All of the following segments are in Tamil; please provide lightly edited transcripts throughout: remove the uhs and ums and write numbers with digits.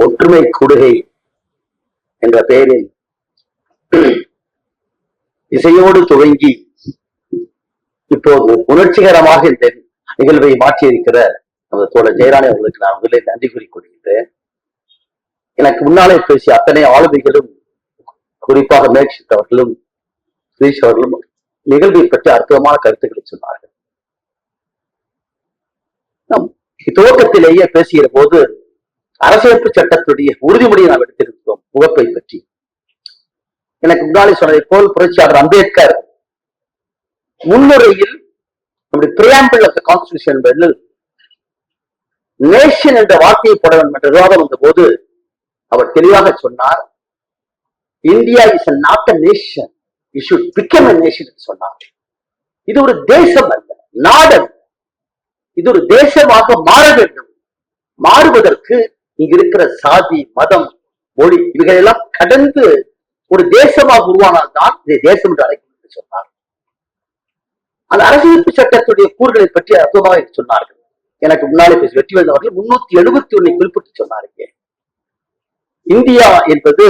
ஒற்றுமை கூடுகை என்ற பெயரில் இசையோடு துவங்கி இப்போது உணர்ச்சிகரமாக இந்த நிகழ்வை மாற்றியிருக்கிற நமது தோழர் ஜெயராணி அவர்களுக்கு நான் முதலில் நன்றி கூறிக்கொள்கின்றேன். எனக்கு முன்னாலே பேசிய அத்தனை ஆளுமைகளும், குறிப்பாக மேக்ஷித் அவர்களும் ஸ்ரீஷ் அவர்களும் நிகழ்வை பற்றி அற்புதமான கருத்துக்களை சொன்னார்கள். நம் துவக்கத்திலேயே பேசுகிற போது அரசியலமைப்பு சட்டத்துடைய உறுதிமொழியை நாம் எடுத்திருக்கிறோம். முகப்பை பற்றி எனக்கு முன்னாலே சொன்னதை போல் புரட்சியாளர் அம்பேத்கர் முன்னுரையில் நம்முடைய preamble of the constitution nation என்ற வார்த்தையை போட வேண்டும் என்ற விவாதம் வந்த போது அவர் தெளிவாக சொன்னார், India is not a nation, it should become a nation என்று சொன்னார். இது ஒரு தேசம் அல்ல, நாடு. இது ஒரு தேசமாக மாற வேண்டும். மாறுவதற்கு இங்க இருக்கிற சாதி, மதம், மொழி இவைகளெல்லாம் கடந்து ஒரு தேசமாக உருவானால்தான் இதை தேசம் என்று அழைக்கும் என்று சொன்னார். அந்த அரசியலமைப்பு சட்டத்துடைய கூறுகளை பற்றி அற்புதமாக சொன்னார்கள். எனக்கு முன்னாலே பேசி வெற்றிவேல் அவர்கள் 371 குறிப்பிட்டு சொன்னார்கள். இந்தியா என்பது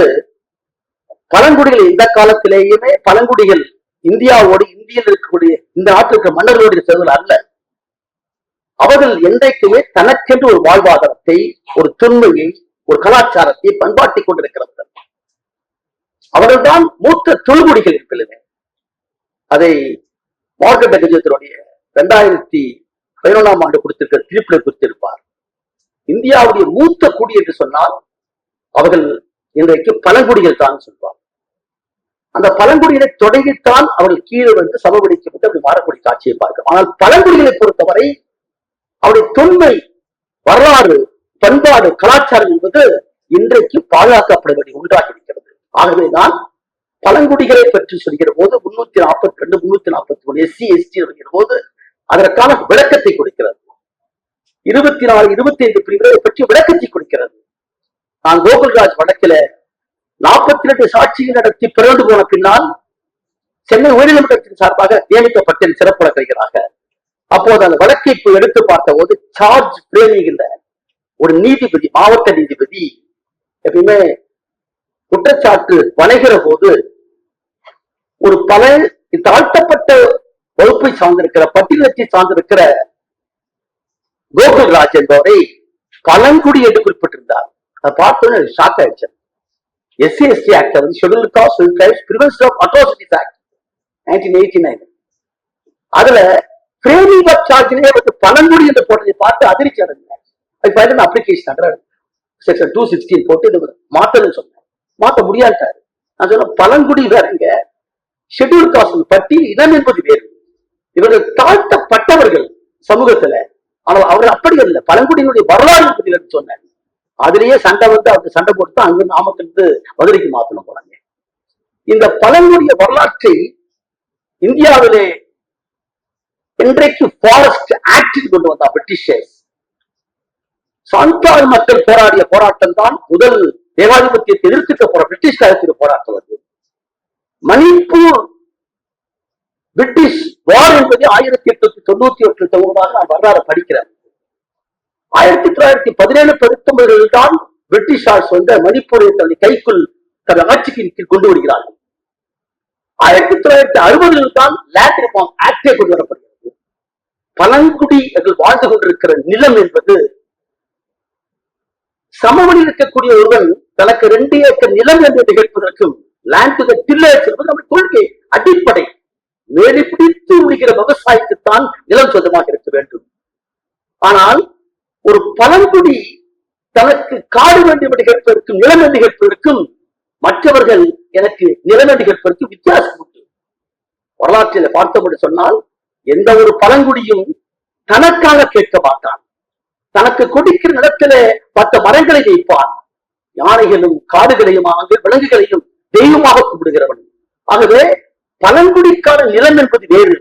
பழங்குடிகள் இந்த காலத்திலேயுமே பழங்குடிகள் இந்தியாவோடு, இந்தியில் இருக்கக்கூடிய இந்த நாட்டில் இருக்கிற மன்னர்களுடைய சேர்ந்தல் அல்ல. அவர்கள் என்றைக்குமே தனக்கென்று ஒரு வாழ்வாதாரத்தை, ஒரு தொன்மையை, ஒரு கலாச்சாரத்தை, பண்பாட்டை கொண்டிருக்கிறார்கள். அவர்கள்தான் மூத்த தொல்குடிகள் இருக்கிறது. அதை மார்க்கெட் கஜத்தினுடைய 2011ஆம் ஆண்டு கொடுத்திருக்கிற தீர்ப்பில் குறித்திருப்பார். இந்தியாவுடைய மூத்த குடி என்று சொன்னால் அவர்கள் இன்றைக்கு பழங்குடிகள் தான் சொல்வார். அந்த பழங்குடிகளை தொடங்கித்தான் அவர்கள் கீழே வந்து சமவெளிக்கப்பட்டு அப்படி மாறக்கூடிய காட்சியை பார்க்கிறோம். ஆனால் பழங்குடிகளை பொறுத்தவரை அவருடைய தொன்மை, வரலாறு, பண்பாடு, கலாச்சாரம் என்பது இன்றைக்கு பாதுகாக்கப்பட வேண்டிய ஒன்றாக இருக்கிறது. ஆகவேதான் பழங்குடிகளை பற்றி சொல்கிற போது 342, 343 SC ST சொல்கிற போது அதற்கான விளக்கத்தை கொடுக்கிறது. 24, 25 பிரிவுகளை பற்றி விளக்கத்தை கொடுக்கிறது. நான் கோகுல்ராஜ் வழக்கில 42 சாட்சிகள் நடத்தி பிறந்து போன பின்னால் சென்னை உயர்நீதிமன்றத்தின் சார்பாக நியமிக்கப்பட்ட சிறப்பு வழக்கறிஞராக அப்போது அந்த வழக்கை எடுத்து பார்த்த போது சார்ஜ் பிரேமிகின்ற ஒரு நீதிபதி, மாவட்ட நீதிபதி எப்பயுமே குற்றச்சாட்டு வணைகிற போது ஒரு பல தாழ்த்தப்பட்ட வகுப்பை சார்ந்திருக்கிற, பட்டியலத்தை சார்ந்திருக்கிற கோகுல்ராஜ் என்பவரை பழங்குடி என்று குறிப்பிட்டிருந்தார். அதை பார்த்தோன்னு ஷாக் ஆயிடுச்சு. SC ST ஆக்ட் வந்து scheduled caste prevention of atrocities act 1989 அதுல ஃப்ரேமிங் ஆஃப் சார்ஜ்லயே வந்து பழங்குடி என்று போட்டதை பார்த்து அதிர்ச்சி அடைஞ்சார். அதுக்கு அப்ளிகேஷன் செக்ஷன் 216 போட்டு இது மாத்தணும்னு சொன்னேன். மாத்த முடியாட்டாரு. நான் சொன்ன பழங்குடி வேறங்க, ஷெட்யூல் காஸ்ட் பட்டியல் இனம் என்பது வேறு. இவர்கள் தாழ்த்தப்பட்டவர்கள் சமூகத்துல. ஆனால் அவர் அப்படி இல்லை, பழங்குடியினுடைய வரலாறு பற்றி சொன்னாங்க. அதுலயே சண்டை வந்து அவங்க சண்டை போட்டு அங்க நாமக்கல் மதுரைக்கு மாத்தணும் போறாங்க. இந்த பழங்குடிய வரலாற்றை இந்தியாவிலே இன்றைக்கு ஃபாரஸ்ட் ஆக்ட் கொண்டு வந்தா பிரிட்டிஷர்ஸ். சாந்தால் மக்கள் போராடிய போராட்டம் தான் முதல் ஏகாதிபத்தியத்தை எதிர்த்துக்க போற பிரிட்டிஷ் காலத்திற்கு போராட்டம். அது மணிப்பூர் பிரிட்டிஷ் வார் என்பது 1898 நான் வரலாறு படிக்கிறேன். 1917-19 தான் பிரிட்டிஷார்ஸ் வந்து மணிப்பூரை தன்னுடைய கைக்குள் தன் ஆட்சிக்கு கீழ் கொண்டு வருகிறார்கள். 1960 தான் லேண்ட் ரிஃபார்ம் ஆக்டே கொண்டு வரப்படுகிறது. பழங்குடிகள் வாழ்ந்து கொண்டிருக்கிற நிலம் என்பது சமவெளி இருக்கக்கூடிய ஒருவன் தனக்கு 2 ஏக்கர் நிலம் என்று நிகழ்ப்பதற்கும் லேண்ட் டு தி டில்லர்ஸ் என்பது நம்முடைய கொள்கை அடிப்படை. மேலே பிடித்து முடிகிற விவசாயத்துத்தான் நிலம் சொந்தமாக இருக்க வேண்டும். ஆனால் ஒரு பழங்குடி தனக்கு காடு வேண்டும் என்று கேட்பதற்கும் நிலம் என்று கேட்பதற்கும் மற்றவர்கள் எனக்கு நிலம் என்று கேட்பதற்கு வித்தியாசம் உண்டு. வரலாற்றில் பார்த்தபடி சொன்னால் எந்த ஒரு பழங்குடியும் தனக்காக கேட்க மாட்டான். தனக்கு கொடுக்கிற நிலத்தில 10 மரங்களை வைப்பான். யானைகளும் காடுகளையும் விலங்குகளையும் தெய்வமாக கும்பிடுகிறவன். ஆகவே பழங்குடிக்கான நிலம் என்பது வேறு,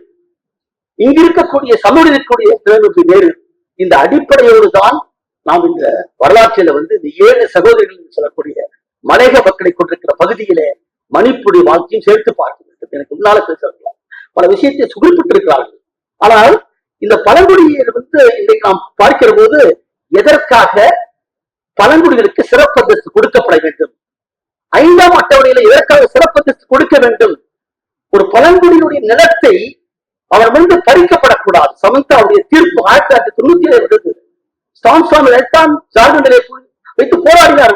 இங்கு இருக்கக்கூடிய சமூக இருக்கக்கூடிய நிலம் என்பது வேறு. இந்த அடிப்படையோடு தான் நாம் இந்த வரலாற்றில வந்து இந்த 7 சகோதரிகள் சொல்லக்கூடிய மலையக மக்களை கொண்டிருக்கிற பகுதியிலே மணிப்புடி வாழ்க்கையும் சேர்த்து பார்க்க வேண்டும். எனக்கு முன்னால பேசுறாங்க பல விஷயத்தை குறிப்பிட்டிருக்கிறார்கள். ஆனால் இந்த பழங்குடியை வந்து இன்றைக்கு நாம் பார்க்கிற போது எதற்காக பழங்குடிகளுக்கு சிறப்பு அந்தஸ்து கொடுக்கப்பட வேண்டும். 5ஆம் அட்டவணையில இதற்காக சிறப்பு அந்தஸ்து கொடுக்க வேண்டும். ஒரு பழங்குடியினுடைய நிலத்தை அவர் வந்து பறிக்கப்படக்கூடாது. சமந்தாவுடைய தீர்ப்பு 1997 ஸ்டான்சாமி ஜார்க்கண்டிலே வைத்து போராடினார்.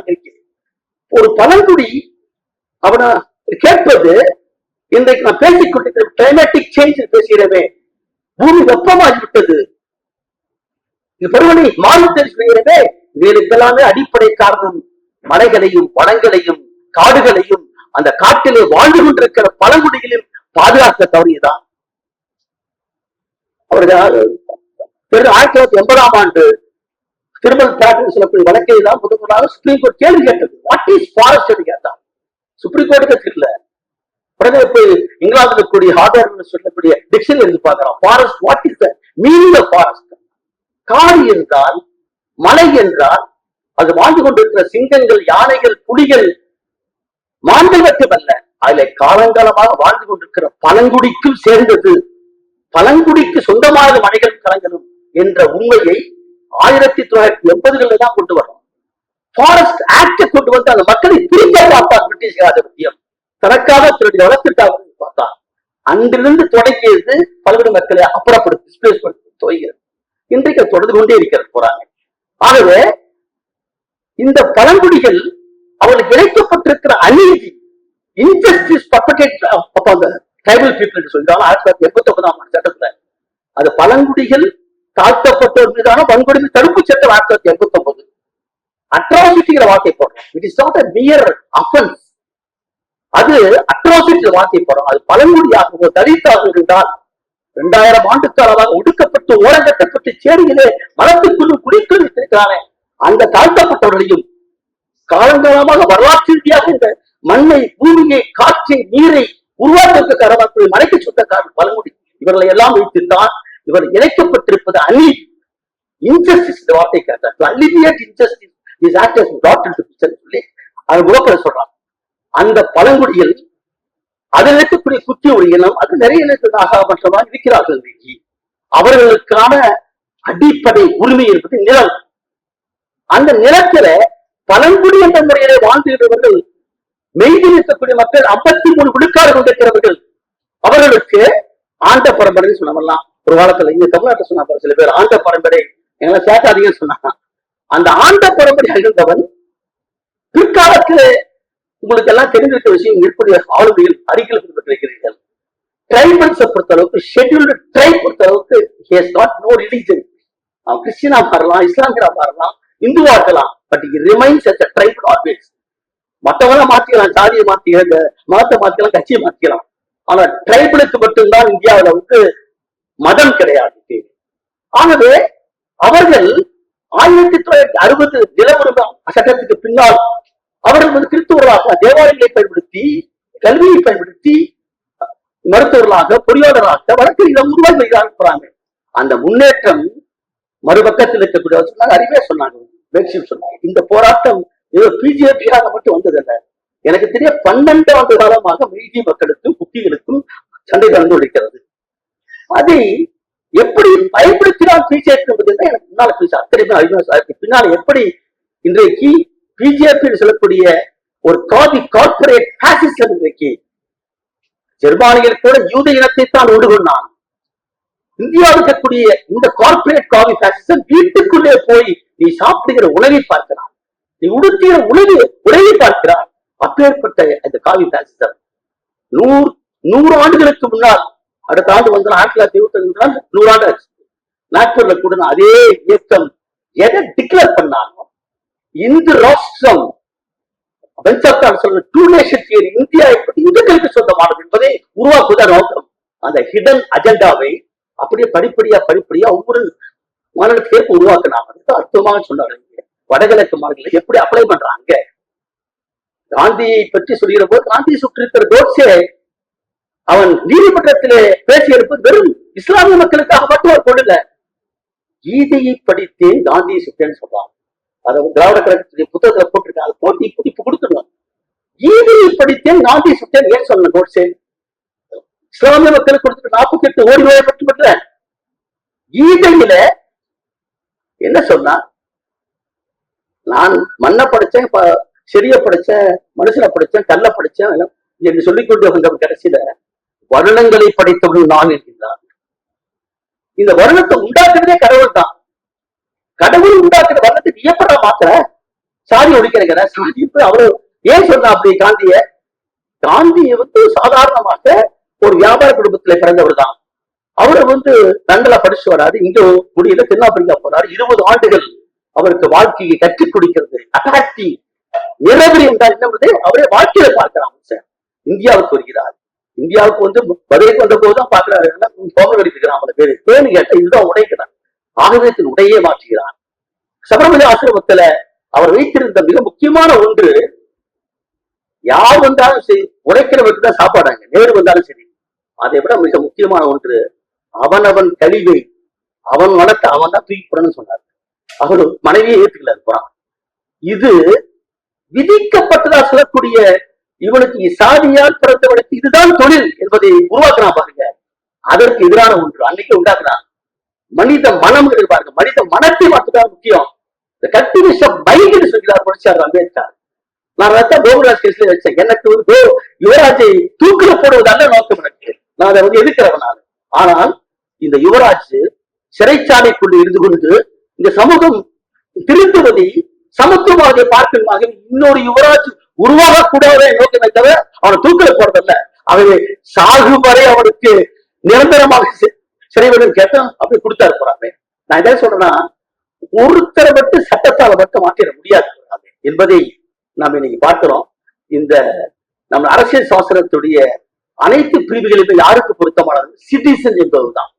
ஒரு பழங்குடி அவனை கேட்பது, இன்றைக்கு நான் பேசிக் கொண்டிருக்கிற கிளைமேட்டிக் சேஞ்ச் பேசுகிறவே, பூமி வெப்பமாகிவிட்டது, பருவனை மாறுதல், இவைகளுக்கெல்லாமே அடிப்படை காரணம் மலைகளையும் வனங்களையும் காடுகளையும் அந்த காட்டிலே வாழ்ந்து கொண்டிருக்கிற பழங்குடிகளையும் பாதுகாக்க தவறியதான். அவர்கள் 1980ஆம் ஆண்டு திருமல் பிளாட் சொல்லக்கூடிய வழக்கை தான் முதலாக சுப்ரீம் கோர்ட் கேள்வி கேட்டது. வாட் இஸ் ஃபாரஸ்ட் கேட்டார். சுப்ரீம் கோர்ட்டுக்கு தெரியல. உடனே போய் இங்கிலாந்துல கூடிய ஹார்வர்ட் சொல்லக்கூடிய டிக்ஷனரி இருந்து பார்க்கிறோம். Forest, what is the meaning of forest? காடு என்றால், மலை என்றால் அது வாழ்ந்து கொண்டிருக்கிற சிங்கங்கள், யானைகள், புலிகள், மான்கள் மட்டுமல்ல, அதுல காலங்காலமாக வாழ்ந்து கொண்டிருக்கிற பழங்குடிக்கும் சேர்ந்தது. பழங்குடிக்கு சொந்தமான மலைகளும் கலங்களும் என்ற உண்மையை 1980 தான் கொண்டு வரும். ஃபாரஸ்ட் ஆக்ட கொண்டு வந்து அந்த மக்களை பிரிக்க பார்த்தார் பிரிட்டிஷ் ஆதிபத்தியம். தனக்காக தன்னுடைய வளத்திற்காக பார்த்தார். அன்றிலிருந்து தொடங்கியது பழங்குடி மக்களை அப்புறப்படுத்தி டிஸ்பிளேஸ் பண்ணி துவங்கிறது. இன்றைக்கு தொடர்ந்து கொண்டே இருக்கிறது போறாங்க. ஆகவே இந்த பழங்குடிகள் அவர்களுக்கு இழைக்கப்பட்டிருக்கிற அநீதி, இன்ஜஸ்டிஸ் ட்ரைபல் பீப்புள் சொல்றாங்க 1989ஆம் ஆண்டு சட்டத்துல. அது பழங்குடிகள் தாழ்த்தப்பட்டோர் மீதான வன்கொடுமை தடுப்பு சட்டம் 1989. அட்ராசிட்டிங்கிற வார்த்தை போடுறோம். It is not a mere offense. அது அட்ராசிட்டி வார்த்தை போடுறோம். அது பழங்குடியாக தலித்தாக இருந்தால் 2000 ஆண்டுக்காலமாக ஒடுக்கப்பட்டு ஓரங்கட்டப்பட்டு சேரியிலே மலத்துக்குள்ளும் குடிக்குள் வைத்திருக்கிறானே அந்த தாழ்த்தப்பட்டவர்களையும் காலங்காலமாக வரலாற்று ரீதியாக இந்த மண்ணை, பூமியை, காற்றை, நீரை உருவாக்க மலைக்கு சொந்தக்காரர்கள் பழங்குடி. இவர்களை எல்லாம் வைத்துத்தான் இவர் இணைக்கப்பட்டிருப்பது அநீதி, இன்ஜஸ்டிஸ் வார்த்தை கேட்டார். சொல்லி அது முகப்பட சொல்றாங்க. அந்த பழங்குடியில் அதில் இருக்கக்கூடிய குத்தி ஒரு இனம், அது நிறைய இனத்திற்காக மற்றவர்கள் இருக்கிறார்கள். அவர்களுக்கான அடிப்படை உரிமை என்பது நிலம். அந்த நிலத்தில பழங்குடி என்ற முறையிலே வாழ்ந்துகிறவர்கள், மெய்தி இருக்கக்கூடிய மக்கள் 53 விழுக்காடு கொண்டிருக்கிறவர்கள். அவர்களுக்கு ஆண்ட பரம்பரை சொன்னவெல்லாம் ஒரு காலத்துல இங்க தமிழ்நாட்டை சொன்னாங்க சில பேர், ஆண்ட பரம்பரை எங்களை சேர்க்காதீங்கன்னு சொன்னாங்க. அந்த ஆண்ட பரம்பரை அழிந்தவன் பிற்காலத்தில் உங்களுக்கு எல்லாம் தெரிஞ்சிருக்க விஷயம் இருக்கக்கூடிய ஆளுமையில் அறிக்கையில் குறிப்பிட்டிருக்கிறீர்கள். ட்ரைபல்ஸை பொறுத்தளவுக்கு, ஷெட்யூல்டு ட்ரைப் பொறுத்தளவுக்கு நோ ரிலிஜன். அவன் கிறிஸ்டியனா மாறலாம், இஸ்லாமியரா மாறலாம், இந்துவா இருக்கலாம், but it remains as a tribe always. மற்றவங்க மாத்திக்கலாம், சாதியை மாத்திக்கலாம், மதத்தை மாத்திக்கலாம், கட்சியை மாத்திக்கலாம். ஆனா ட்ரைபலுக்கு மட்டும்தான் இந்தியாவில வந்து மதம் கிடையாது. ஆகவே அவர்கள் 1960 நில உரிமை சட்டத்துக்கு பின்னால் அவர்கள் வந்து கிறிஸ்துவர்களாக தேவாலயங்களை பயன்படுத்தி, கல்வியை பயன்படுத்தி, மருத்துவர்களாக, பொறியாளராக, வழக்கறிஞர்கள் உருவாக்கி வைக்கிறாங்க. அந்த முன்னேற்றம் மறுபக்கத்தில் இருக்கக்கூடிய சொன்னாங்க, அறிவே சொன்னாங்க, சொன்னாங்க. இந்த போராட்டம் ஏதோ பிஜேபியாக மட்டும் வந்ததல்ல. எனக்கு தெரிய 12 ஆண்டு காலமாக மெய்தி மக்களுக்கும் குட்டிகளுக்கும் சண்டை நடந்து இருக்கிறது. அதை எப்படி பயன்படுத்தினால் பிஜேபி எனக்கு முன்னால பேச அத்தனை அறிமுக பின்னால் எப்படி இன்றைக்கு பிஜேபி சொல்லக்கூடிய ஒரு கார்பரேட் பாசிசம் இன்றைக்கு ஜெர்மானியில் கூட யூத இனத்தை தான் உண்டு கொண்டான். இந்தியாவில் இருக்கக்கூடிய இந்த கார்பரேட் காவி பாசிசம் வீட்டுக்குள்ளே போய் நீ சாப்பிடுகிற உணவை பார்க்கிறான், நீ உடுத்துகிற உணவை பார்க்கிறான். அப்பேற்பட்ட இந்த காவி பாசிசம் 100 ஆண்டுகளுக்கு முன்னால், அடுத்த ஆண்டு வந்து 1925 100 ஆண்டு நாக்பூர்ல கூட அதே இயக்கம் எதை டிக்ளேர் பண்ணாங்க, இந்து ராஷ்டிரம் டூ நேஷன் தியரி, இந்தியா எப்படி இந்துக்களுக்கு சொந்தமானது என்பதை உருவாக்குவதா நோக்கம். அந்த ஹிடன் அஜெண்டாவை அப்படியே படிப்படியா ஒவ்வொரு மாநிலத்துக்கு உருவாக்குனாங்க. அற்புதமாக சொன்னாங்க. வடகிழக்கு மாநிலங்களை எப்படி அப்ளை பண்றாங்க. காந்தியை பற்றி சொல்கிற போது, காந்தி சுற்றிருக்கிற கோட்சே அவன் நீதிமன்றத்திலே பேசியிருப்பது வெறும் இஸ்லாமிய மக்களுக்காக மட்டும் அவர் கொள்ளல, கீதையை படித்தேன் காந்தியை சுற்றேன்னு சொல்றாங்க. அதை திராவிட கழகத்துடைய புத்தகத்துல போட்டிருக்காங்க. அதை போட்டு இப்ப கொடுத்துருவாங்க. கீதையை படித்தேன் காந்தியை சுற்றேன் ஏன் சொன்ன கோட்சே? இஸ்லாமிய மக்களுக்கு கொடுத்துட்டு 48 கோடி ரூபாய் மட்டுமல்ல, கீதையில என்ன சொன்னா, நான் மண்ணை படிச்சேன், செடிய படிச்சேன், மனுஷனை படிச்சேன், கல்ல படிச்சேன் என்று சொல்லிக்கொண்டு வந்தவன் கடைசியில வருணங்களை படைத்தவன் நான் என்கின்றான். இந்த வருணத்தை உண்டாக்குறதே கடவுள் தான். கடவுள் உண்டாக்குற வருணத்துக்கு எப்படா மாத்திர சாதி ஒழிக்கிறேங்கிற சாதி அவரு ஏன் சொன்னா அப்படி காந்தியை சாதாரணமாக ஒரு வியாபார குடும்பத்துல பிறந்தவர் தான். அவரை லண்டன்ல படிச்சு வராது, இங்க முடியல, தென்னாப்பிரிக்கா போறாரு. 20 ஆண்டுகள் அவருக்கு வாழ்க்கையை கற்றுக் கொடுக்கிறது. அட்டாக்டி நிறவரி என்றால் என்ன அவரே வாழ்க்கையில பார்க்கிறான். இந்தியாவுக்கு வருகிறார். இந்தியாவுக்கு மதுரைக்கு வந்த போதுதான் பாக்குறாரு. சோழர் இருக்கிறான் பேரு பேரு கேட்ட இதுதான் உடைக்கிறான். ஆகவே உடையே மாற்றுகிறான். சபரிமலை ஆசிரமத்துல அவர் வைத்திருந்த மிக முக்கியமான ஒன்று, யார் வந்தாலும் சரி உடைக்கிறவருக்கு தான் சாப்பாடாங்க. நேரு வந்தாலும் சரி. அதை விட மிக முக்கியமான ஒன்று, அவனவன் கழிவை அவன் வளர்த்த அவன் தான் தூக்கி போடணும்னு சொன்னார். அவரு மனைவியை ஏற்றுக்கல இருக்கிறான். இது விதிக்கப்பட்டதா சொல்லக்கூடிய இவனுக்கு சாதியால் பிறந்தவனுக்கு இதுதான் தொழில் என்பதை உருவாக்குறான் பாருங்க. அதற்கு எதிரான ஒன்று அன்னைக்கு உண்டாக்குறான். மனித மனம் பாருங்க, மனித மனத்தை மட்டும்தான் முக்கியம். இந்த கல்டிவேஷன் ஆஃப் மைண்ட் சொல்கிறார் புரட்சியாளர் அம்பேத்கர். நான் கோகுராஜ் கேஸ்ல வச்சேன். எனக்கு யுவராஜை தூக்கில போடுவது அல்ல நோக்கம் எனக்கு. நான் அதை எதிர்க்கிறவன். ஆனால் இந்த யுவராஜ் சிறைச்சாலைக்குள்ள இருந்து கொண்டு இந்த சமூகம் திருத்துவதை சமத்துவமாக பார்க்கணுமாக இன்னொரு யுவராஜ் உருவாக கூடாத நோக்கமே தவிர அவனை தூக்கில போறதல்ல. ஆகவே சாகும் வரை அவனுக்கு நிரந்தரமாக சிறைவனும் கேட்டான். அப்படி கொடுத்தாரு போறாங்க. நான் எதை சொல்றேன்னா, ஒருத்தரை மட்டும் சட்டத்தால மட்டும் மாற்றிட முடியாது என்பதை நாம் இன்னைக்கு பார்க்கிறோம். இந்த நம்ம அரசியல் சாஸ்திரத்துடைய அனைத்து பிரிவுகளுமே யாருக்கு பொருத்தமானது? சிட்டிசன் என்பதுதான்.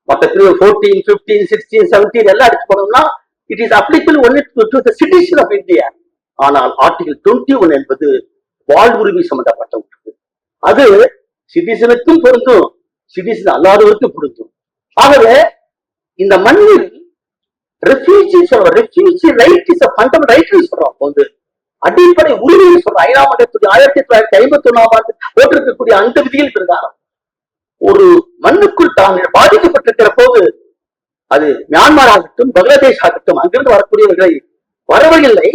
மற்ற 14, 15, 16, 17 எல்லாம் அடிச்சு போனோம்னா it is applicable only to the citizen of India. ஆனால் ஆர்டிகல் 21 என்பது வாழ்வுரிமை சம்பந்தப்பட்ட ஒன்று. அது சிட்டிசனுக்கும் பொருந்தும், சிட்டிசன் அல்லாதவருக்கும் பொருந்தும். ஆகவே இந்த மண்ணில் refugee right is fundamental right சொல்றோம். அடிப்படை உரிமையை சொல்றோம். 5ஆம் மண்டலத்துடைய 1951ஆம் ஆண்டு போட்டிருக்கக்கூடிய அந்த விதிகள் பிரகாரம் ஒரு மண்ணுக்குள் தான் பாதிக்கப்பட்டிருக்கிற போது, அது மியான்மர் ஆகட்டும், பங்களாதேஷ் ஆகட்டும், அங்கிருந்து வரக்கூடியவர்களை வரவில்லை.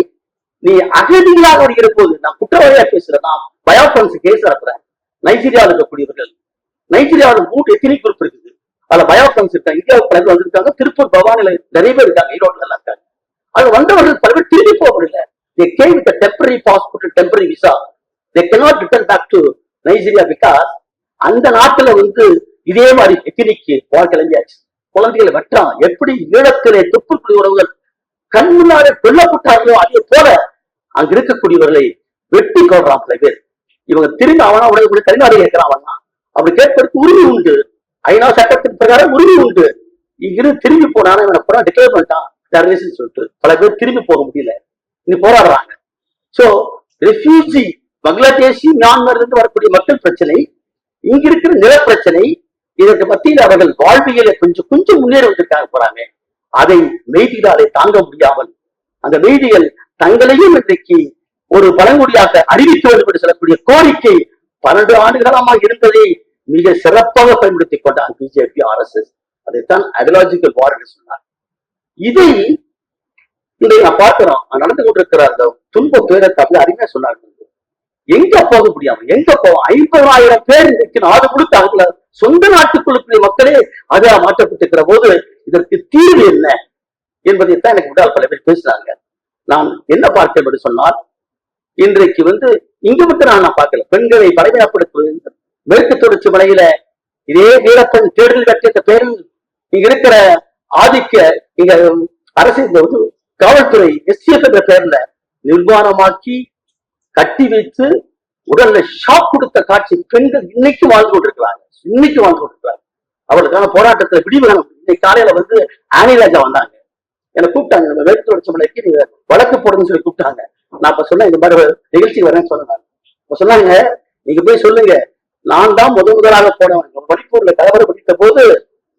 நீ அகதிகளாக வருகிற போது, நான் குற்றவாளியா பேசுறேன், நான் பயோஃபன்ஸ் கேஸ் நடத்துறேன். நைஜீரியாவில் இருக்கக்கூடியவர்கள், நைஜீரியாவில் எத்தனை குரூப் இருக்குது, அதுல பயோஃபன்ஸ் இருக்காங்க. இந்தியாவுக்கு பல வந்திருக்காங்க. திருப்பூர் பவானில நிறைய பேர் இருக்காங்க, ஈரோடுல இருக்காங்க. அது வந்தவர்கள் பல பேர் திரும்பி போகவில்லை. They came with a temporary passport and temporary visa. They cannot return back to Nigeria because அந்த நாட்டுல இதே மாதிரி எத்தனைக்கு வாழ் கிளம்பியாச்சு. குழந்தைகளை வெட்டான். எப்படி ஈழத்திலே துப்புக்குடி உறவுகள் கண் முன்னாலே கொல்லப்பட்டார்களோ அதே போல அங்க இருக்கக்கூடியவர்களை வெட்டி கொள்றான் பல பேர். இவங்க திரும்பி அவனா உடைய கரிநாடு கேட்கிறான். அவனா அப்படி கேட்பதற்கு உரிமை உண்டு. 5ஆம் சட்டத்தின் பிரகாரம் உரிமை உண்டு. இங்கிருந்து திரும்பி போனாலும் இவனை பூரா டிக்ளேர் பண்ணிட்டான் டெரரிஸ்ட் சொல்லிட்டு பல பேர் திரும்பி போக முடியல, இன்னும் போராடுறாங்க. சோ ரெஃப்யூஜி பங்களாதேஷி மியான்மர்ல இருந்து வரக்கூடிய மக்கள் பிரச்சனை, இங்க இருக்கிற நில பிரச்சனை, இதற்கு மத்தியில் அவர்கள் வாழ்வியலை கொஞ்சம் கொஞ்சம் முன்னேறி வந்திருக்காங்க போறாங்க. அதை மெய்திகளாலே தாங்க முடியாமல் அந்த மெய்திகள் தங்களையும் இன்றைக்கு ஒரு பழங்குடியாக அறிவிக்க வேண்டும் என்று சொல்லக்கூடிய கோரிக்கை 12 ஆண்டுகாலமாக இருந்ததை மிக சிறப்பாக பயன்படுத்திக் கொண்டார் பிஜேபி, RSS. அதைத்தான் ஐடியாலஜிக்கல் வார் என்று சொன்னார். இதை நான் பார்க்கிறோம். நடந்து கொண்டிருக்கிற அந்த துன்ப துயரத்தை அப்படி அருமையா சொன்னார்கள். எங்க போக முடியாம எங்க போவோம்? 50,000 பேர் இன்றைக்கு நாடு முழுக்க சொந்த நாட்டுக்குள்ள மக்களே அதா மாற்றப்பட்டிருக்கிற போது இதற்கு தீர்வு என்ன என்பதைத்தான் எனக்கு விடால் பல பேர் பேசுறாங்க. நான் என்ன பார்க்கிறேன் என்று சொன்னால், இன்றைக்கு இங்க நான் பார்க்கல. பெண்களை பலவீனப்படுத்துவது மேற்கு தொடர்ச்சி மலையில இதே வீரப்பன் தேர்தல் கட்டிய பேரில் இங்க இருக்கிற ஆதிக்க இங்க அரசியல் காவல்துறை SCF என்ற பெயர்ல நிர்வாணமாக்கி கட்டி வைத்து உடல்ல ஷாக் கொடுத்த காட்சி பெண்கள் இன்னைக்கு வாழ்ந்து கொண்டிருக்கிறாங்க. அவளுக்கான போராட்டத்துல விடிவுகாலம். இன்னைக்கு காலையில ஆனிராஜா வந்தாங்க, என்னை கூப்பிட்டாங்க. நம்ம மேற்கு தொடர்ச்சி மலைக்கு நீங்க வழக்கு போடுன்னு சொல்லி கூப்பிட்டாங்க. நான் இப்ப சொன்னேன், இந்த மாதிரி நிகழ்ச்சி வரேன்னு சொன்னாங்க. இப்ப சொன்னாங்க, நீங்க போய் சொல்லுங்க, நான் தான் முதலாக போனவன். மணிப்பூர்ல கலவரம் படித்த போது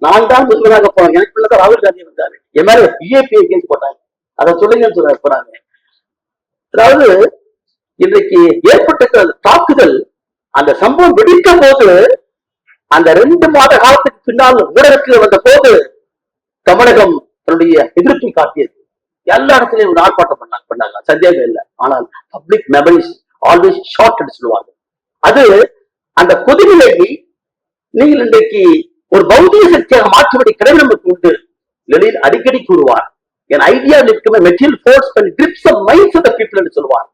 நான் தான் முதலாக போனேன். எனக்கு ராகுல் காந்தி வந்தாரு, என் மேல EAPA கேஸ் போட்டாங்க, அதை சொல்லுங்கன்னு சொல்ல போறாங்க. அதாவது இன்றைக்கு ஏற்பட்ட தாக்குதல், அந்த சம்பவம் வெடிக்கும் போது அந்த 2 மாத காலத்துக்கு பின்னால் ஊடகத்தில் வந்த போது தமிழகம் தன்னுடைய எதிர்ப்பை காட்டியது. எல்லா இடத்துலயும் ஒரு ஆர்ப்பாட்டம் பண்ணாங்க சந்தேகம் இல்லை. ஆனால் பப்ளிக் மெமரிஸ் ஆல்வேஸ் ஷார்ட் சொல்லுவாங்க. அது அந்த கொதிநிலையை நீங்கள் இன்றைக்கு ஒரு பௌதிக சக்தியாக மாற்றுவதை கடவுள் நமக்கு உண்டு. லெனின் அடிக்கடி கூறுவார், என் idea material force and grips of minds of the people என்று சொல்லுவார்.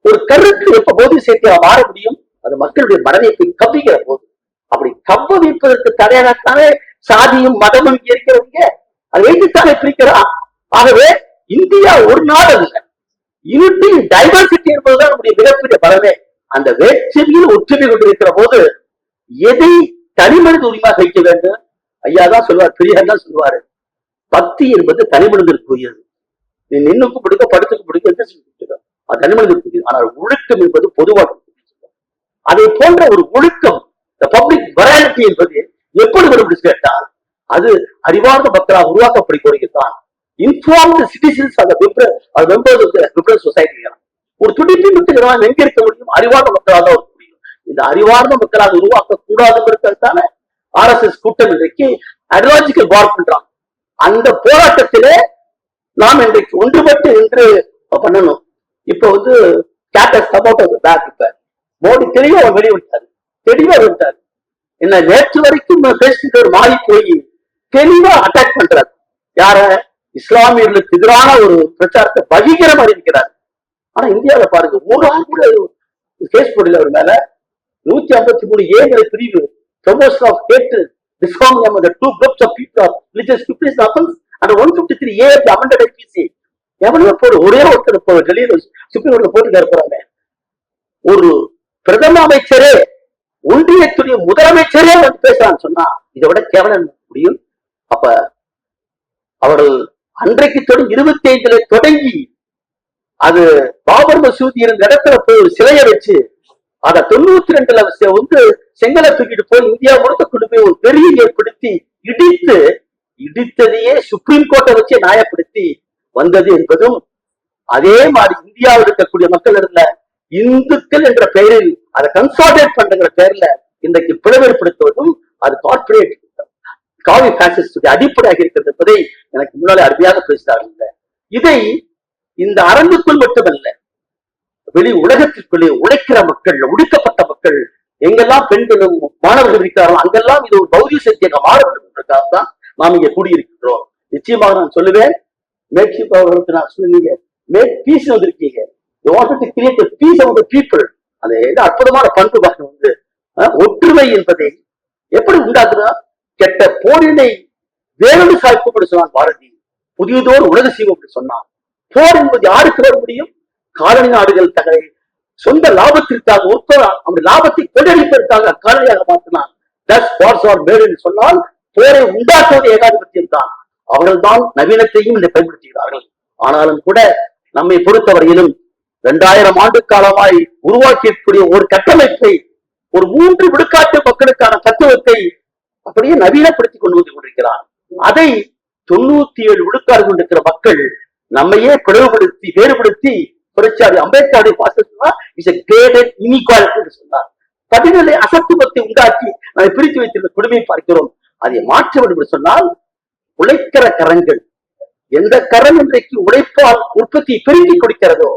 ஒரு கருத்து எப்ப பௌதிக சக்தியாக மாற முடியும்? அது மக்களுடைய மனதை கவ்வுகிற போது. அப்படி கவ்வ வைப்பதற்கு தடையாகத்தானே சாதியும் மதமும் இருக்கிறவங்க அதை வைத்துத்தானே பிரிக்கிறான். ஆகவே இந்தியா ஒரு நாடு அல்ல, யூனிட்டி டைவர்சிட்டி என்பதுதான் நம்முடைய மிகப்பெரிய பலமே. அந்த வேற்றுமையில் ஒற்றுமை கொண்டிருக்கிற போது எதை தனிமனித உரிமையாக வைக்க வேண்டும்? ஐயா தான் சொல்லுவார், பெரியார் தான் சொல்லுவாரு, பக்தி என்பது தனிமனிதற்குரியது. நீ நின்னுக்கு பிடிக்க படுத்துக்கு பிடிக்க அது தனிமனிதற்குரியது. ஆனால் ஒழுக்கம் என்பது பொதுவாக. அதை போன்ற ஒரு ஒழுக்கம் பப்ளிக் வெராலிட்டி என்பது எப்படி வரும் கேட்டால் அது அறிவார்ந்த மக்களால் உருவாக்கப்படுகிறது. இன்ஃபார்ம்டு சிட்டிசன்ஸ் அந்த மெம்பர்ஸ் சொசைட்டி. ஒரு துடிப்பு மட்டும் எங்க இருக்க முடியும்? அறிவார்ந்த மக்களால் தான் முடியும். இந்த அறிவார்ந்த மக்களால் உருவாக்க கூடாதுங்கிறதுக்கான RSS கூட்டம் இன்றைக்கு ஐடியாலஜிக்கல் வார் பண்றாங்க. அந்த போராட்டத்திலே நாம் இன்றைக்கு ஒன்றுபட்டு என்று பண்ணணும். இப்ப இப்ப மோடி தெளிவா வெளியிட்டாரு, தெளிவா விட்டாரு. என்ன நேற்று வரைக்கும் பேசிட்டு மாறி போய் தெளிவா அட்டாக் பண்றாரு. யார? இஸ்லாமியர்களுக்கு எதிரான ஒரு பிரச்சாரத்தை பகிரமா இருக்கிறார். ஆனா இந்தியாவில் பாருங்க, ஒரு ஆள் கூட கேஸ் போடல அவர் மேல. 153A பிரிவு promotion of hatred, disarming among the two groups of people, religious people is offense under 153A of the amended IPC. எவ்வளவு போடு? ஒரே ஒருத்தர் டெல்லியில் சுப்ரீம் கோர்ட்ல போட்டு போறாங்க. ஒரு பிரதம அமைச்சரே, ஒன்றியத்துடைய முதலமைச்சரே வந்து பேசலான்னு சொன்னா இதை விட கேவலம் முடியும்? அப்ப அவர்கள் அன்றைக்கு தொடங்கி 25 தொடங்கி அது பாபர் மசூதி இருந்த இடத்துல போய் ஒரு சிலையை வச்சு அதை 92 வந்து செங்கலை தூக்கிட்டு போய் இந்தியா முழுக்க கொண்டு போய் ஒரு பெரிய ஏற்படுத்தி இடித்ததையே சுப்ரீம் கோர்ட்டை வச்சு நியாயப்படுத்தி வந்தது என்பதும், அதே மாதிரி இந்தியாவில் இருக்கக்கூடிய மக்கள் இருந்த இந்துக்கள் என்ற பெயரில் அதை கன்சாலிடேட் பண்ற பெயர்ல இன்றைக்கு பிளவுபடுத்துவதும் அது கார்பரேட் காவி பாசிஸ்ட் அடிப்படையாக இருக்கிறது என்பதை எனக்கு முன்னாலே அருமையாக பேசினார்கள். இதை இந்த அரங்குக்குள் மட்டுமல்ல, வெளி உலகத்திற்குள்ளே உழைக்கிற மக்கள், ஒடுக்கப்பட்ட மக்கள், எங்கெல்லாம் பெண்களும் மாணவர்கள் இருக்கிறார்களோ அங்கெல்லாம் இது ஒரு பௌதிக சக்தியாக மாற வேண்டும் என்பதற்காகத்தான் நாம் இங்கே கூடியிருக்கின்றோம். நிச்சயமாக நான் சொல்லுவேன், மேக்ஷிப் அவர்களுக்கு நான் சொன்னீங்க, மேக் பீஸ் வந்திருக்கீங்க. You wanted to create a peace among the people. அது அற்புதமான பண்பு பாருங்க. வந்து ஒற்றுமை என்பதை எப்படி உண்டாக்குதா? கெட்ட போரினை வேறொரு சாய்ப்பு சொன்னான் பாரதி. புதியதோர் உலக சீவம் அப்படி சொன்னான். போர் என்பது யாருக்கு வர முடியும்? காலனி நாடுகள் தகை சொந்த லாபத்திற்காக அப்படி லாபத்தை கொண்டடிப்பதற்காக காலனியாக மாற்றினான். சொன்னால் போரை உண்டாக்குவது ஏகாதிபத்தியம் தான். அவர்கள் தான் நவீனத்தையும் இதை பயன்படுத்துகிறார்கள். ஆனாலும் கூட நம்மை பொறுத்தவரையிலும் 2000 ஆண்டு காலமாய் உருவாக்கக்கூடிய ஒரு கட்டமைப்பை, ஒரு 3 விழுக்காட்டு மக்களுக்கான தத்துவத்தை அப்படியே நவீனப்படுத்திக் கொண்டு வந்து கொண்டிருக்கிறார். அதை 97 விழுக்காடு கொண்டிருக்கிற மக்கள் நம்மையே பிளவுபடுத்தி வேறுபடுத்தி புரட்சியாளர் அம்பேத்கருடைய சொன்னார். படிநிலை அசத்துவத்தை உண்டாக்கி அதை பிரித்து வைத்திருந்த கொடுமையை பார்க்கிறோம். அதை மாற்ற வேண்டும் என்று சொன்னால் உழைக்கிற கரங்கள், எந்த கரம் இன்றைக்கு உழைப்பால் உற்பத்தியை பெருக்கி கொடுக்கிறதோ,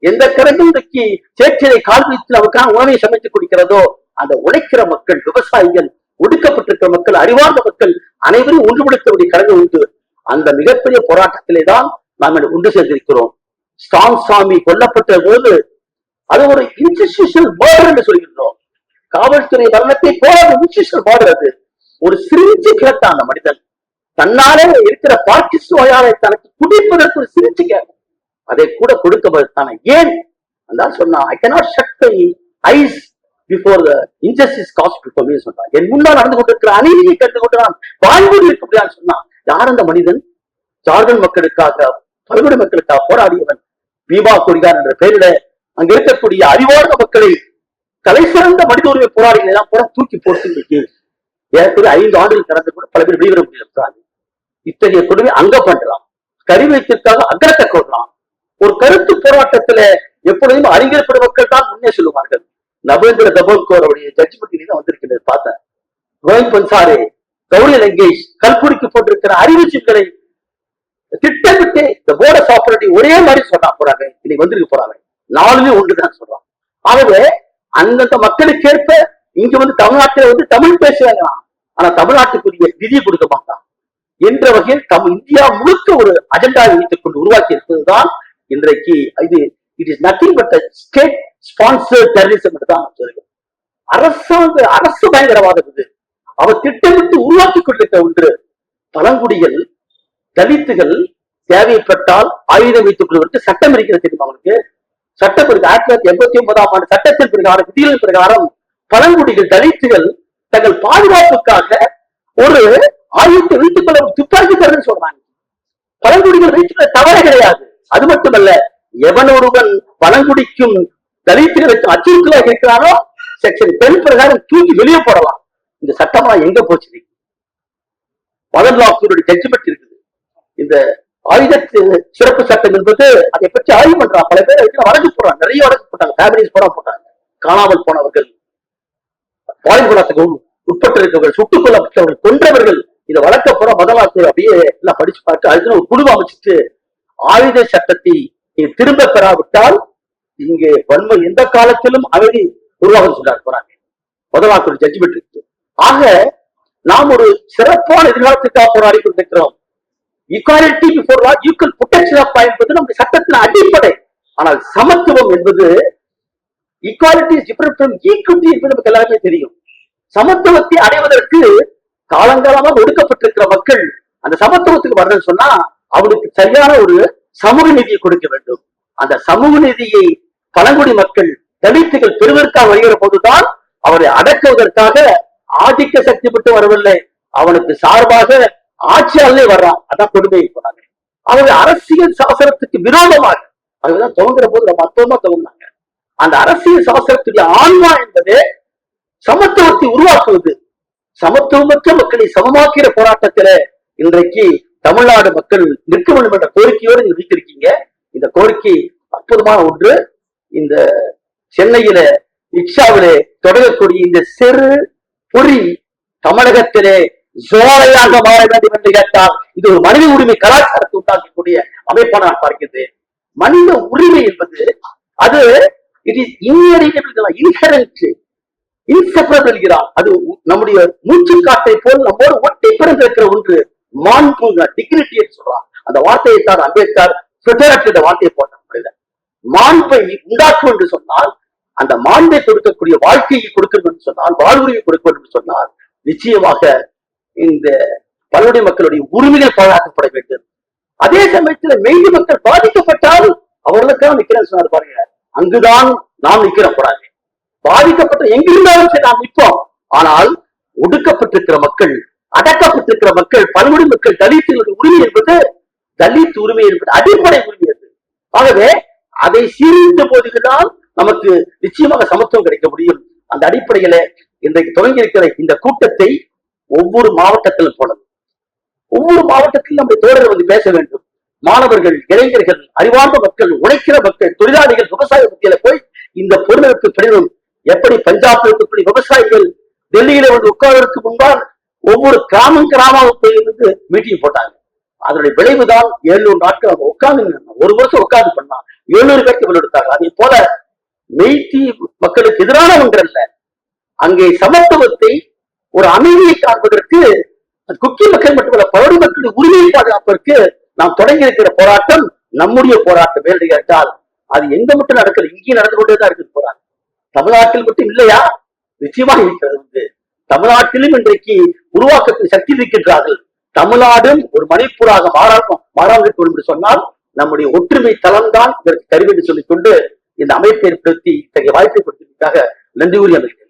எந்த கரங்கள் இன்றைக்கு சேற்றிலை கால் வைத்து அவருக்கான உணவை சமைத்துக் கொடுக்கிறதோ, அந்த உழைக்கிற மக்கள், விவசாயிகள், ஒடுக்கப்பட்டிருக்கிற மக்கள், அறிவார்ந்த மக்கள் அனைவரும் ஒன்றுபடுத்தக்கூடிய கரங்கள் உண்டு. அந்த மிகப்பெரிய போராட்டத்திலே தான் நாம் ஒன்று சேர்ந்திருக்கிறோம். ஸ்டாங் சாமி கொல்லப்பட்ட போது அது ஒரு இன்ஸ்டிடியூஷனல் பார்டர் என்று சொல்கின்றோம். காவல்துறை வல்லத்தை போல இன்ஸ்டிடியூஷனல் பார்டர். அது ஒரு சிரிஞ்சு கேட்டான் அந்த மனிதன். தன்னாலே இருக்கிற பார்க்கிஸ் நோயாளை தனக்கு குடிப்பதற்கு ஒரு சிரிஞ்சு கேட்டான். அதை கூட கொடுக்கப்படுத்தான. ஏன் அதான் சொன்னா, I cannot shut my eyes before the injustice caused before me சொன்னான். என் முன்னால் நடந்து கொண்டிருக்கிற அநீதியை கண்டு கொண்டு நான் வாழ்வோடு இருக்க முடியாது சொன்னான். யார் அந்த மனிதன்? ஜார்க்கண்ட் மக்களுக்காக, பல்வேறு மக்களுக்காக போராடியவன் பீமா கொடிகார் என்ற பெயரில அங்க இருக்கக்கூடிய அறிவார்ந்த மக்களை, தலை சிறந்த மனித உரிமை போராளிகளை எல்லாம் கூட தூக்கி போட்டு ஏற்கனவே 5 ஆண்டுகள் கடந்து கூட பல பேர் வெளிவர முடியாது. இத்தகைய கொடுமை அங்க பண்றான். கருவைத்திற்காக அக்கறத்தை கொள்றான். ஒரு கருத்து போராட்டத்துல எப்பொழுதும் அறிஞர் பெருமக்கள் தான் முன்னே சொல்லுவார்கள். நபேந்திர தபோல்கர் அவருடைய ஜட்ஜ்மெண்ட் தான் வந்திருக்கிறது பார்த்தேன். கோவிந்த் பன்சாரே, கௌரி லங்கேஷ், கல்புரிக்கு போட்டிருக்கிற அறிவு சிக்கலை திட்டமிட்டு இந்த போர்டஸ் ஆபரேட்டிவ் ஒரே மாதிரி சொன்னா போறாங்க, இன்னைக்கு வந்திருக்க போறாங்க, 4மே ஒன்றுதான் சொல்றாங்க. ஆகவே அந்தந்த மக்களுக்கேற்ப இங்க வந்து தமிழ்நாட்டில் வந்து தமிழ் பேசுவாங்க, ஆனா தமிழ்நாட்டுக்குரிய நிதியை கொடுக்க மாட்டான் என்ற வகையில் இந்தியா முழுக்க ஒரு அஜெண்டாவை வைத்துக் கொண்டு உருவாக்கி இருப்பதுதான் இன்றைக்கு இது. It is nothing but state sponsor terrorism தான் சொல்லுங்க. அரசு பயங்கரவாதம் இது. அவர் திட்டமிட்டு உருவாக்கி கொண்டிருக்க ஒன்று. பழங்குடிகள், தலித்துகள் தேவைப்பட்டால் ஆயுதம் வைத்துக் கொள்வதற்கு சட்டம் இருக்கிறது தெரியுமா அவங்களுக்கு? சட்டம் இருக்கு. 1989ஆம் ஆண்டு சட்டத்தின் பிரகாரம், விதிகளின் பிரகாரம் பழங்குடிகள், தலித்துகள் தங்கள் பாதுகாப்புக்காக ஒரு ஆயுதத்தை வைத்துக் கொள்ள துப்பாக்கி தரன்னு சொல்றாங்க. பழங்குடிகள் வைத்துள்ள தவறு கிடையாது. அது மட்டுமல்ல, எவனொருவன் பழங்குடிக்கும் தலித்துகளை வச்சு அச்சுறுத்தலாக இருக்கிறானோ செக்ஷன் 10 பிரகாரம் தூக்கி வெளியே போடலாம். இந்த சட்டமா எங்க போச்சு? மதன் லாக்கூருடைய ஜட்ஜ்மெண்ட் இருக்குது. இந்த ஆயுத சிறப்பு சட்டம் என்பது அதை பற்றி ஆய்வு பண்றான். பல பேர் வழக்கு போடுறாங்க, நிறைய வழக்கு போட்டாங்க, ஃபேமிலிஸ் போட்டாங்க. காணாமல் போனவர்கள், பாலிகுலத்துக்கு உட்பட்டிருக்கவர்கள், சுட்டுக் கொல்லப்பட்டவர்கள், கொன்றவர்கள், இதை வழக்க போற மதலாக்கூர் அப்படியே எல்லாம் படிச்சு பார்த்து அதுக்கு ஒரு குழு அமைச்சிட்டு ஆயுத சட்டத்தை திரும்ப பெறாவிட்டால் இங்கே வன்மை எந்த காலத்திலும் அமைதி உருவாக சொல்றாரு போறாங்க. முதலாக்கூர் ஜட்ஜ்மெண்ட் இருக்கு. ஆக நாம் ஒரு சிறப்பான எதிர்காலத்துக்காக போராடி கொண்டிருக்கிறோம். Equality before law, equal protection of life என்பது நம்முடைய சட்டத்தின் அடிப்படை. ஆனால் சமத்துவம் என்பது equality is different from equity என்பது நமக்கு எல்லாருமே தெரியும். சமத்துவத்தை அடைவதற்கு காலங்காலமாக ஒடுக்கப்பட்டிருக்கிற மக்கள் அந்த சமத்துவத்துக்கு வரணும்னு சொன்னா அவனுக்கு சரியான ஒரு சமூக நீதியை கொடுக்க வேண்டும். அந்த சமூக நீதியை பழங்குடி மக்கள், தலித்துகள் பெறுவதற்காக வருகிற போதுதான் அவரை அடக்குவதற்காக ஆதிக்க சக்தி விட்டு வரவில்லை, அவனுக்கு சார்பாக ஆட்சியாளர்களே வர்றான். அதான் கொடுமையை போனாங்க. அவர்கள் அரசியல் சாசனத்துக்கு விரோதமாக அதுதான் துவங்குற போது ரொம்ப அற்புதமா துவங்கினாங்க. அந்த அரசியல் சாசனத்துடைய ஆன்மா என்பது சமத்துவத்தை உருவாக்குவது. சமத்துவமற்ற மக்களை சமமாக்கிற போராட்டத்தில இன்றைக்கு தமிழ்நாடு மக்கள் நிற்க வேண்டும் என்ற கோரிக்கையோடு நீங்க வைத்திருக்கீங்க. இந்த கோரிக்கை அற்புதமான ஒன்று. இந்த சென்னையில இக்ஷாவிலே தொடங்கக்கூடிய இந்த சிறு பொறி தமிழகத்திலே ஜோலையாக மாற வேண்டும் என்று கேட்டால் இது ஒரு மனித உரிமை கலாச்சாரத்தை உண்டாக்கக்கூடிய அமைப்பான நான் பார்க்கிறேன். மனித உரிமை என்பது அது இட் இஸ் இன்ஹெரண்ட், இன்செப்பரபிள் என்கிறார். அது நம்முடைய மூச்சு காட்டை போல் நம்மோடு ஒட்டி பிறந்திருக்கிற ஒன்று. மாண்பு, டிக்னிட்டி சொல்றான். அந்த வார்த்தையை தான் அம்பேத்கர் வார்த்தையை போட்ட முடியல. மாண்பை உண்டாக்கும் என்று சொன்னால், அந்த மாண்பை கொடுக்கக்கூடிய வாழ்க்கையை கொடுக்கணும் என்று சொன்னால், வாழ்வுரிமை கொடுக்க வேண்டும் என்று சொன்னால் நிச்சயமாக இந்த பல்லுடைய மக்களுடைய உரிமைகள் பாதுகாக்கப்பட வேண்டும். அதே சமயத்தில் மெய்தி மக்கள் பாதிக்கப்பட்டால் அவர்களுக்காக நிக்கிறேன் சொன்னார் பாருங்க. அங்குதான் நாம் நிக்கிற போறாங்க. பாதிக்கப்பட்ட எங்கிருந்தாலும் சரி நாம் நிற்போம். ஆனால் ஒடுக்கப்பட்டிருக்கிற மக்கள், அடக்கப்பட்டிருக்கிற மக்கள், பல்லுடைய மக்கள், தலித்துகளுடைய உரிமை என்பது தலித் உரிமை என்பது அடிப்படை உரிமை அது. ஆகவே அதை சீர்திருத்த போதுதான் நமக்கு நிச்சயமாக சமத்துவம் கிடைக்க முடியும். அந்த அடிப்படையில இன்றைக்கு தொடங்கி இருக்கிற இந்த கூட்டத்தை ஒவ்வொரு மாவட்டத்திலும் போனது. ஒவ்வொரு மாவட்டத்திலும் நம்முடைய தோழர்கள் வந்து பேச வேண்டும். மாணவர்கள், இளைஞர்கள், அறிவார்ந்த மக்கள், உழைக்கிற மக்கள், தொழிலாளிகள், விவசாய மத்தியில போய் இந்த பொருளுக்கு பிடிக்கும். எப்படி பஞ்சாப்ல இருக்கக்கூடிய விவசாயிகள் டெல்லியில வந்து உட்கார்வதற்கு முன்பால் ஒவ்வொரு கிராமமாக போய் வந்து மீட்டிங் போட்டாங்க. அதனுடைய விளைவுதான் 700 நாட்கள் அவங்க உட்கார்ந்து, ஒரு வருஷம் உட்கார்ந்து பண்ணா 700 பேருக்கு வெளியெடுத்தாங்க. அதே போல மெய்தி மக்களுக்கு எதிரான ஒன்று அல்ல. அங்கே சமத்துவத்தை, ஒரு அமைதியை காண்பதற்கு குக்கி மக்கள் மட்டுமல்ல பழங்குடி மக்களின் உரிமையை பாதுகாப்பதற்கு நாம் தொடங்கி இருக்கிற போராட்டம் நம்முடைய போராட்டம். என்று கேட்டால் அது எங்க மட்டும் நடக்கல, இங்கேயும் நடந்து கொண்டேதான் இருக்குது போராட்டம். தமிழ்நாட்டில் மட்டும் இல்லையா? நிச்சயமாக இருக்கிறது. தமிழ்நாட்டிலும் இன்றைக்கு உருவாக்கத்தின் சக்தி இருக்கின்றார்கள். தமிழ்நாடும் ஒரு மணிப்பூராக மாறாமல் என்று சொன்னால் நம்முடைய ஒற்றுமை தளம்தான் இதற்கு கருவி என்று சொல்லிக் கொண்டு இந்த அமைப்பை ஏற்படுத்தி இத்தகைய வாய்ப்பை கொடுத்ததற்காக நன்றி கூறி அமைக்கிறேன்.